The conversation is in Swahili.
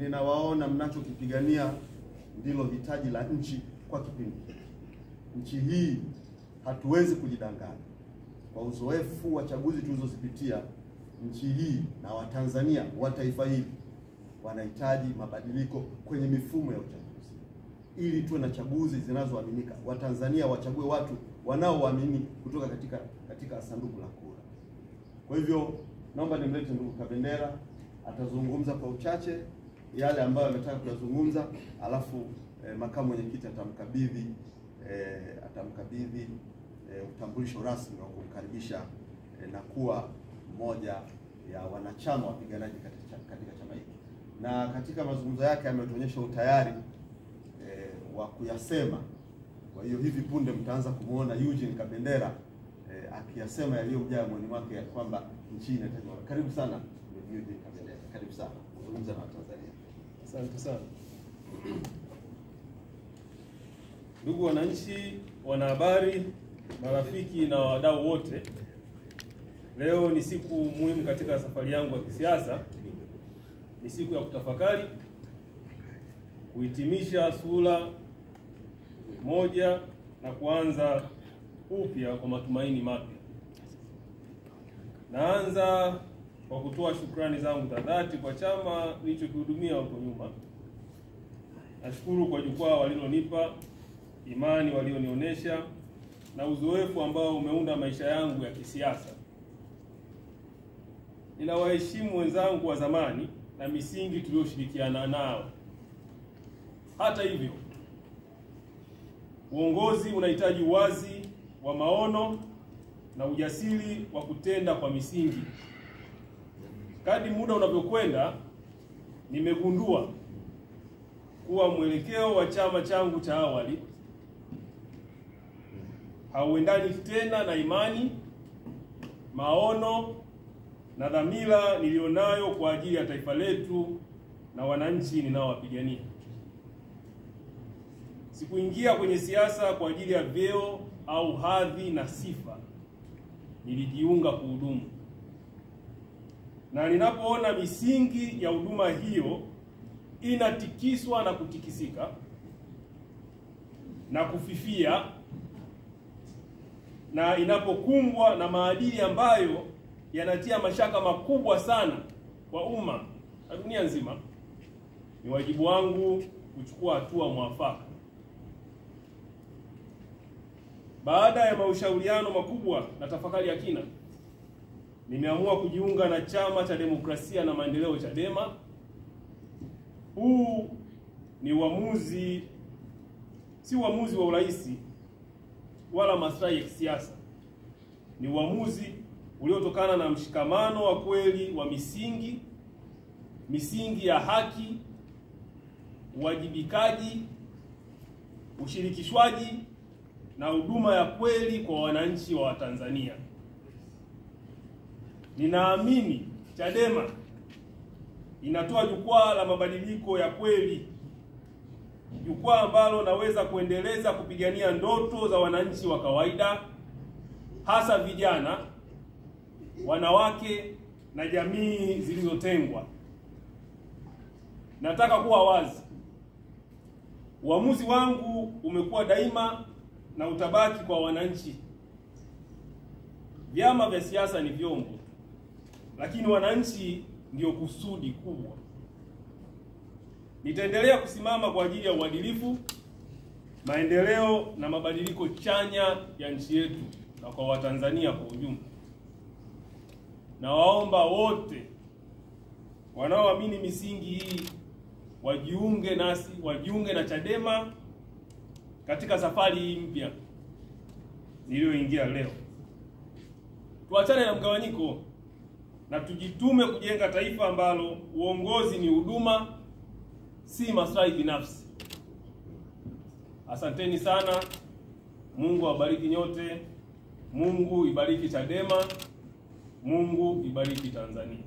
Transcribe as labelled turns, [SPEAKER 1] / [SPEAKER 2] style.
[SPEAKER 1] ninawaona mnachokipigania ndilo hitaji la nchi kwa kipindi. Nchi hii hatuwezi kujidanganya. Kwa uzoefu wa chaguzi tulizozipitia, nchi hii na Watanzania wa taifa hili wanahitaji mabadiliko kwenye mifumo ya uchaguzi ili tuwe na chaguzi zinazoaminika. Watanzania wachague watu wanaoamini kutoka katika sanduku la kura. Kwa hivyo naomba nimlete ndugu Kabendera, atazungumza kwa uchache yale ambayo ametaka kuyazungumza, alafu makamu mwenyekiti atamkabidhi utambulisho rasmi wa kumkaribisha na kuwa mmoja ya wanachama wapiganaji katika chama hiki. Na katika mazungumzo yake ametuonyesha utayari wa kuyasema. Kwa hiyo hivi punde mtaanza kumuona Eugene Kabendera akiyasema yaliyojaa moyoni mwake ya kwamba nchi inahitaji. Karibu sana Eugene Kabendera. Karibu sana kuzungumza na Tanzania.
[SPEAKER 2] Asante sana. Ndugu wananchi, wanahabari, marafiki na wadau wote, leo ni siku muhimu katika safari yangu ya kisiasa. Ni siku ya kutafakari, kuhitimisha sura moja na kuanza upya kwa matumaini mapya. Naanza kwa kutoa shukrani zangu za dhati kwa chama nilichokihudumia huko nyuma. Nashukuru kwa jukwaa walilonipa, imani walionionyesha na uzoefu ambao umeunda maisha yangu ya kisiasa. Ninawaheshimu wenzangu wa zamani na misingi tulioshirikiana nao. Hata hivyo, uongozi unahitaji uwazi wa maono na ujasiri wa kutenda kwa misingi. Kadri muda unavyokwenda, nimegundua kuwa mwelekeo wa chama changu cha awali hauendani tena na imani, maono na dhamira nilionayo kwa ajili ya taifa letu na wananchi ninaowapigania. Sikuingia kwenye siasa kwa ajili ya vyeo au hadhi na sifa. Nilijiunga kuhudumu. Na ninapoona misingi ya huduma hiyo inatikiswa na kutikisika na kufifia, na inapokumbwa na maadili ambayo yanatia mashaka makubwa sana kwa umma na dunia nzima, ni wajibu wangu kuchukua hatua mwafaka. Baada ya mashauriano makubwa na tafakari ya kina, nimeamua kujiunga na Chama cha Demokrasia na Maendeleo, Chadema. Huu ni uamuzi, si uamuzi wa urahisi wala maslahi ya kisiasa. Ni uamuzi uliotokana na mshikamano wa kweli wa misingi ya haki, uwajibikaji, ushirikishwaji na huduma ya kweli kwa wananchi wa Tanzania. Ninaamini Chadema inatoa jukwaa la mabadiliko ya kweli, jukwaa ambalo naweza kuendeleza kupigania ndoto za wananchi wa kawaida, hasa vijana, wanawake na jamii zilizotengwa. Nataka kuwa wazi. Uamuzi wangu umekuwa daima na utabaki kwa wananchi. Vyama vya siasa ni vyombo, lakini wananchi ndio kusudi kubwa. Nitaendelea kusimama kwa ajili ya uadilifu, maendeleo na mabadiliko chanya ya nchi yetu na kwa Watanzania kwa ujumla. Nawaomba wote wanaoamini misingi hii wajiunge nasi, wajiunge na Chadema katika safari hii mpya niliyoingia leo. Tuachane na mgawanyiko na tujitume kujenga taifa ambalo uongozi ni huduma, si maslahi binafsi. Asanteni sana. Mungu awabariki nyote. Mungu ibariki Chadema. Mungu ibariki Tanzania.